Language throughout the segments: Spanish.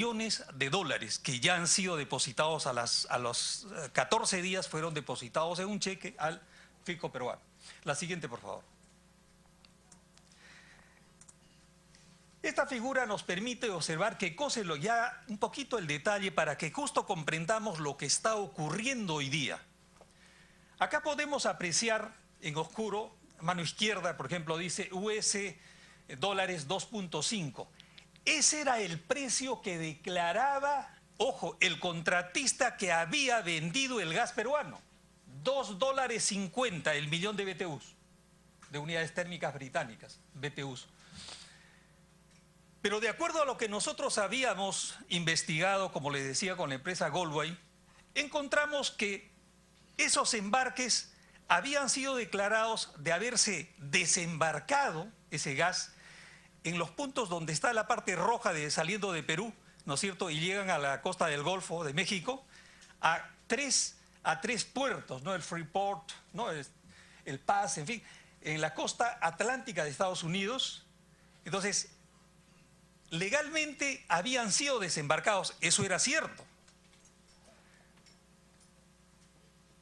millones de dólares que ya han sido depositados a los 14 días, fueron depositados en un cheque al fisco peruano. La siguiente, por favor. Esta figura nos permite observar que cóselo ya un poquito el detalle para que justo comprendamos lo que está ocurriendo hoy día. Acá podemos apreciar en oscuro, mano izquierda, por ejemplo, dice US dólares 2.5. Ese era el precio que declaraba, ojo, el contratista que había vendido el gas peruano. $2.50 el millón de BTUs, de unidades térmicas británicas, BTUs. Pero de acuerdo a lo que nosotros habíamos investigado, como les decía, con la empresa Goldway, encontramos que esos embarques habían sido declarados de haberse desembarcado ese gas en los puntos donde está la parte roja saliendo de Perú, ¿no es cierto? Y llegan a la costa del Golfo de México, a tres puertos, ¿no? El Freeport, ¿no? El Paz, en fin, en la costa atlántica de Estados Unidos. Entonces, legalmente habían sido desembarcados, eso era cierto.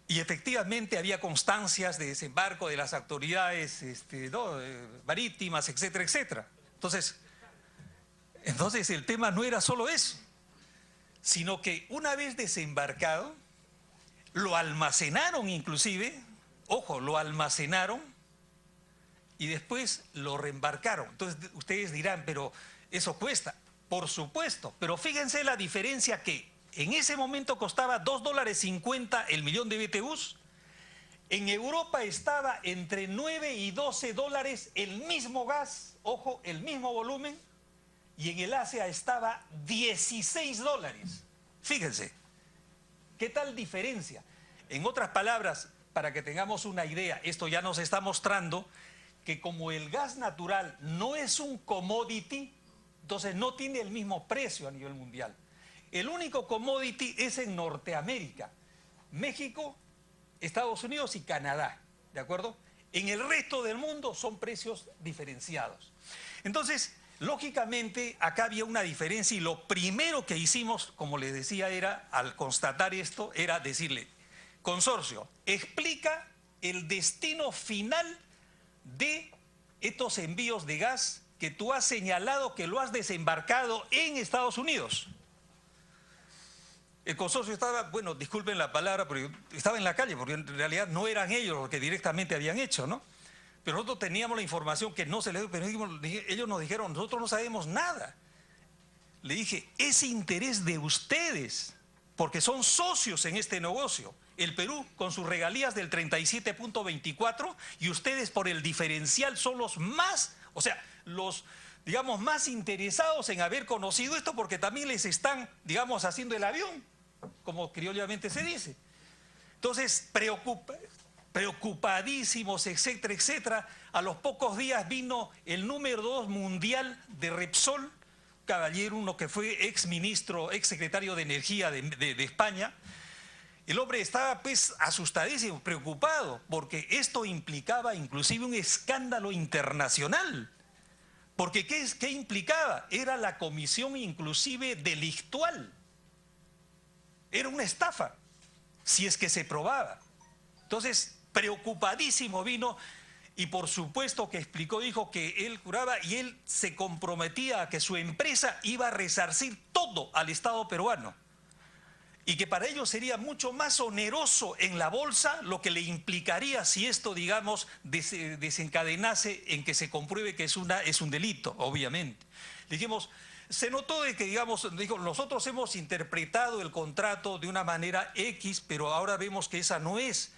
Y efectivamente había constancias de desembarco de las autoridades marítimas, etcétera, etcétera. Entonces el tema no era solo eso, sino que una vez desembarcado, lo almacenaron inclusive, ojo, lo almacenaron y después lo reembarcaron. Entonces ustedes dirán, pero eso cuesta. Por supuesto, pero fíjense la diferencia que en ese momento costaba $2.50 el millón de BTUs. En Europa estaba entre 9 y 12 dólares el mismo gas, ojo, el mismo volumen, y en el Asia estaba 16 dólares. Fíjense, ¿qué tal diferencia? En otras palabras, para que tengamos una idea, esto ya nos está mostrando que como el gas natural no es un commodity, entonces no tiene el mismo precio a nivel mundial. El único commodity es en Norteamérica, México, Estados Unidos y Canadá, ¿de acuerdo? En el resto del mundo son precios diferenciados. Entonces, lógicamente, acá había una diferencia y lo primero que hicimos, como les decía, era, al constatar esto, era decirle, consorcio, explica el destino final de estos envíos de gas que tú has señalado que lo has desembarcado en Estados Unidos. El consorcio estaba, bueno, disculpen la palabra, pero estaba en la calle, porque en realidad no eran ellos los que directamente habían hecho, ¿no? Pero nosotros teníamos la información que no se les dio, pero ellos nos dijeron, nosotros no sabemos nada. Le dije, es interés de ustedes, porque son socios en este negocio. El Perú con sus regalías del 37.24 y ustedes por el diferencial son los más, o sea, los, digamos, más interesados en haber conocido esto porque también les están, digamos, haciendo el avión, como criollamente se dice. Entonces, preocupadísimos, etcétera, etcétera. A los pocos días vino el número 2 mundial de Repsol, caballero, uno que fue ex ministro, ex secretario de Energía de España. El hombre estaba pues asustadísimo, preocupado, porque esto implicaba inclusive un escándalo internacional. Porque ¿qué implicaba? Era la comisión inclusive delictual. Era una estafa, si es que se probaba. Entonces, preocupadísimo vino y por supuesto que explicó, dijo que él juraba y él se comprometía a que su empresa iba a resarcir todo al Estado peruano. Y que para ellos sería mucho más oneroso en la bolsa lo que le implicaría si esto, digamos, desencadenase en que se compruebe que es un delito, obviamente. Dijimos, se notó de que, digamos, dijo, nosotros hemos interpretado el contrato de una manera X, pero ahora vemos que esa no es.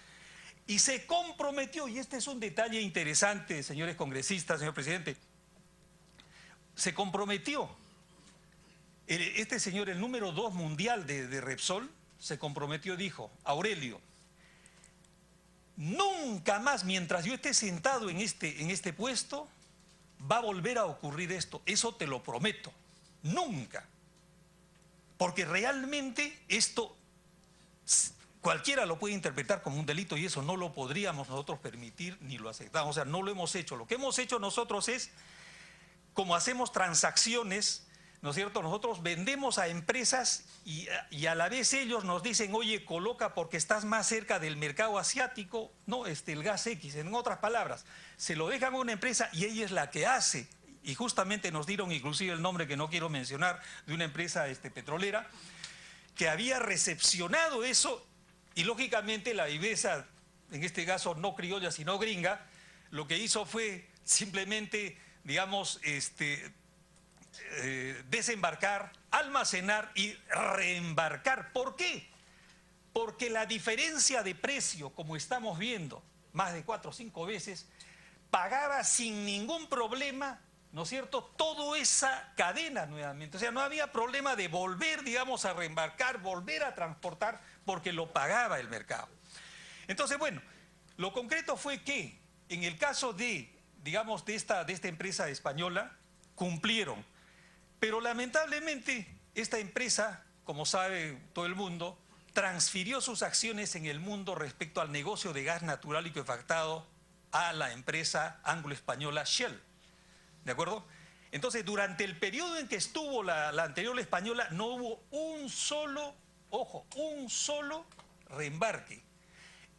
Y se comprometió, y este es un detalle interesante, señores congresistas, señor presidente, se comprometió. Este señor, el número 2 mundial de Repsol, se comprometió, dijo, Aurelio, nunca más, mientras yo esté sentado en este puesto, va a volver a ocurrir esto. Eso te lo prometo. Nunca. Porque realmente esto, cualquiera lo puede interpretar como un delito y eso no lo podríamos nosotros permitir ni lo aceptamos. O sea, no lo hemos hecho. Lo que hemos hecho nosotros es, como hacemos transacciones ¿no es cierto? Nosotros vendemos a empresas y a la vez ellos nos dicen, oye, coloca porque estás más cerca del mercado asiático, no, el gas X, en otras palabras, se lo dejan a una empresa y ella es la que hace. Y justamente nos dieron inclusive el nombre que no quiero mencionar de una empresa petrolera que había recepcionado eso y lógicamente la viveza, en este caso no criolla sino gringa, lo que hizo fue simplemente, digamos, desembarcar, almacenar y reembarcar. ¿Por qué? Porque la diferencia de precio, como estamos viendo, más de 4 o 5 veces, pagaba sin ningún problema, ¿no es cierto?, toda esa cadena nuevamente. O sea, no había problema de volver, digamos, a reembarcar, volver a transportar, porque lo pagaba el mercado. Entonces, bueno, lo concreto fue que en el caso de, digamos, de esta empresa española, cumplieron. Pero lamentablemente esta empresa, como sabe todo el mundo, transfirió sus acciones en el mundo respecto al negocio de gas natural licuefactado a la empresa anglo-española Shell. ¿De acuerdo? Entonces, durante el periodo en que estuvo la anterior española, no hubo un solo, ojo, un solo reembarque.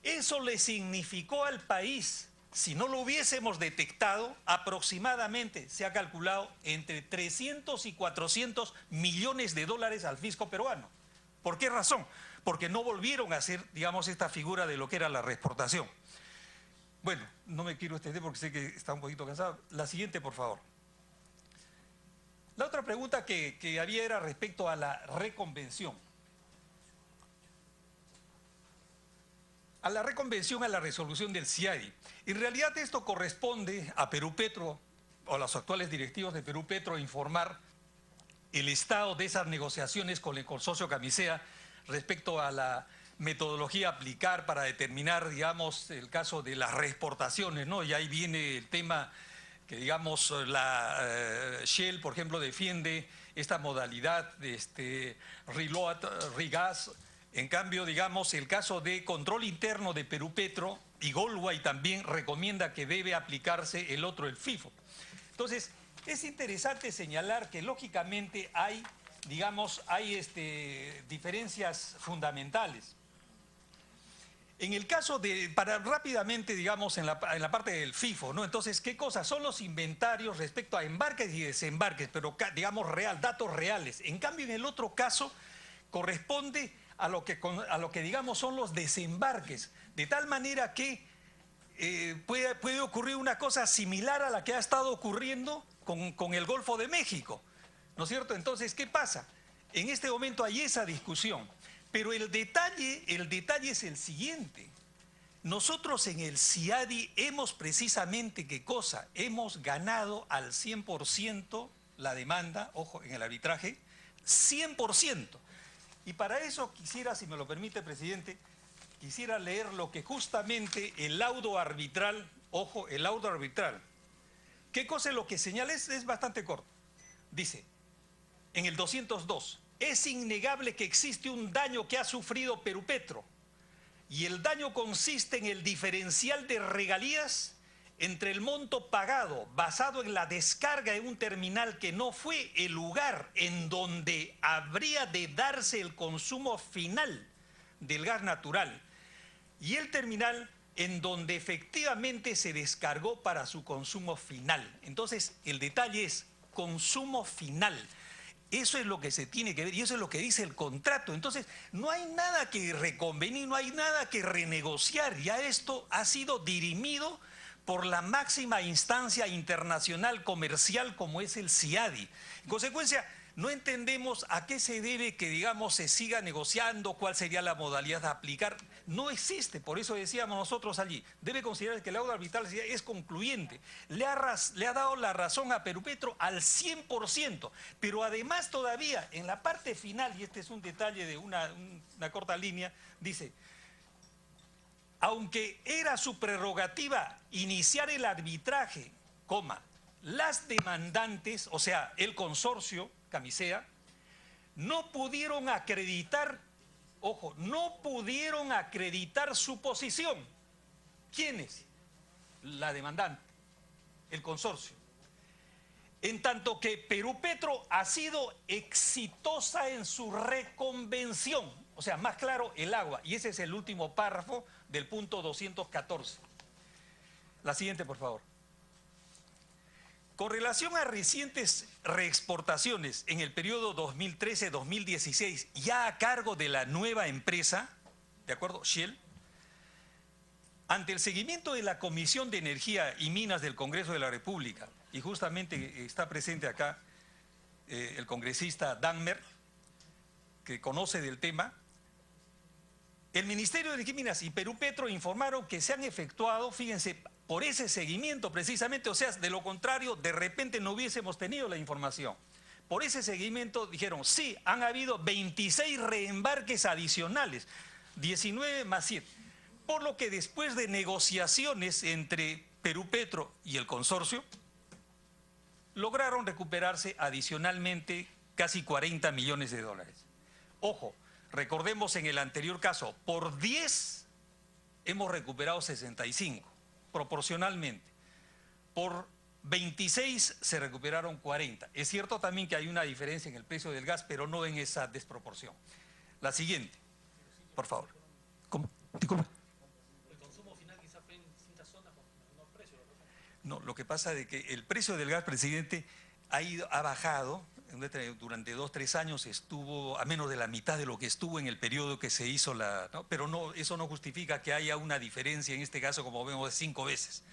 Eso le significó al país, si no lo hubiésemos detectado, aproximadamente se ha calculado entre 300 y 400 millones de dólares al fisco peruano. ¿Por qué razón? Porque no volvieron a hacer, digamos, esta figura de lo que era la reexportación. Bueno, no me quiero extender porque sé que está un poquito cansado. La siguiente, por favor. La otra pregunta que había era respecto a la reconvención. A la reconvención, a la resolución del CIADI. En realidad esto corresponde a Perú Petro, o a los actuales directivos de Perú Petro, informar el estado de esas negociaciones con el consorcio Camisea respecto a la metodología a aplicar para determinar, digamos, el caso de las reexportaciones, ¿no? Y ahí viene el tema que, digamos, la Shell, por ejemplo, defiende esta modalidad de reload, regas. En cambio, digamos, el caso de control interno de Perú Petro y Goldway también recomienda que debe aplicarse el otro, el FIFO. Entonces, es interesante señalar que lógicamente hay, digamos, diferencias fundamentales. En el caso de, para rápidamente, digamos, en la parte del FIFO, ¿no? Entonces, ¿qué cosas? Son los inventarios respecto a embarques y desembarques, pero, digamos, datos reales. En cambio, en el otro caso, corresponde a lo que digamos son los desembarques, de tal manera que puede ocurrir una cosa similar a la que ha estado ocurriendo con el Golfo de México, ¿no es cierto? Entonces, ¿qué pasa? En este momento hay esa discusión, pero el detalle es el siguiente. Nosotros en el CIADI hemos precisamente, ¿qué cosa? Hemos ganado al 100% la demanda, ojo, en el arbitraje, 100%. Y para eso quisiera, si me lo permite, presidente, quisiera leer lo que justamente el laudo arbitral, ojo, el laudo arbitral. ¿Qué cosa es lo que señala? Es bastante corto. Dice, en el 202, es innegable que existe un daño que ha sufrido Perú Petro y el daño consiste en el diferencial de regalías entre el monto pagado basado en la descarga en un terminal que no fue el lugar en donde habría de darse el consumo final del gas natural y el terminal en donde efectivamente se descargó para su consumo final. Entonces, el detalle es consumo final. Eso es lo que se tiene que ver y eso es lo que dice el contrato. Entonces, no hay nada que reconvenir, no hay nada que renegociar. Ya esto ha sido dirimido por la máxima instancia internacional comercial como es el CIADI. En consecuencia, no entendemos a qué se debe que, digamos, se siga negociando, cuál sería la modalidad de aplicar. No existe, por eso decíamos nosotros allí, debe considerar que el laudo arbitral es concluyente. Le ha dado la razón a Perú Petro al 100%, pero además todavía en la parte final, y este es un detalle de una corta línea, dice, aunque era su prerrogativa iniciar el arbitraje, las demandantes, o sea, el consorcio Camisea, no pudieron acreditar, ojo, no pudieron acreditar su posición. ¿Quiénes? La demandante, el consorcio. En tanto que Perú Petro ha sido exitosa en su reconvención. O sea, más claro, el agua. Y ese es el último párrafo del punto 214. La siguiente, por favor. Con relación a recientes reexportaciones en el periodo 2013-2016, ya a cargo de la nueva empresa, ¿de acuerdo? Shell, ante el seguimiento de la Comisión de Energía y Minas del Congreso de la República, y justamente está presente acá el congresista Danmer, que conoce del tema, el Ministerio de Energía y Minas y Perú Petro informaron que se han efectuado, fíjense, por ese seguimiento precisamente, o sea, de lo contrario, de repente no hubiésemos tenido la información. Por ese seguimiento dijeron, sí, han habido 26 reembarques adicionales, 19 más 7. Por lo que después de negociaciones entre Perú Petro y el consorcio, lograron recuperarse adicionalmente casi 40 millones de dólares. Ojo, recordemos en el anterior caso, por 10 hemos recuperado 65, proporcionalmente. Por 26 se recuperaron 40. Es cierto también que hay una diferencia en el precio del gas, pero no en esa desproporción. La siguiente, por favor. ¿Cómo? Disculpe. El consumo final quizás fue en distintas zonas con menor precio. No, lo que pasa es que el precio del gas, presidente, ha bajado. Durante 2 o 3 años estuvo a menos de la mitad de lo que estuvo en el periodo que se hizo la... ¿no? Pero no, eso no justifica que haya una diferencia, en este caso, como vemos, de 5 veces.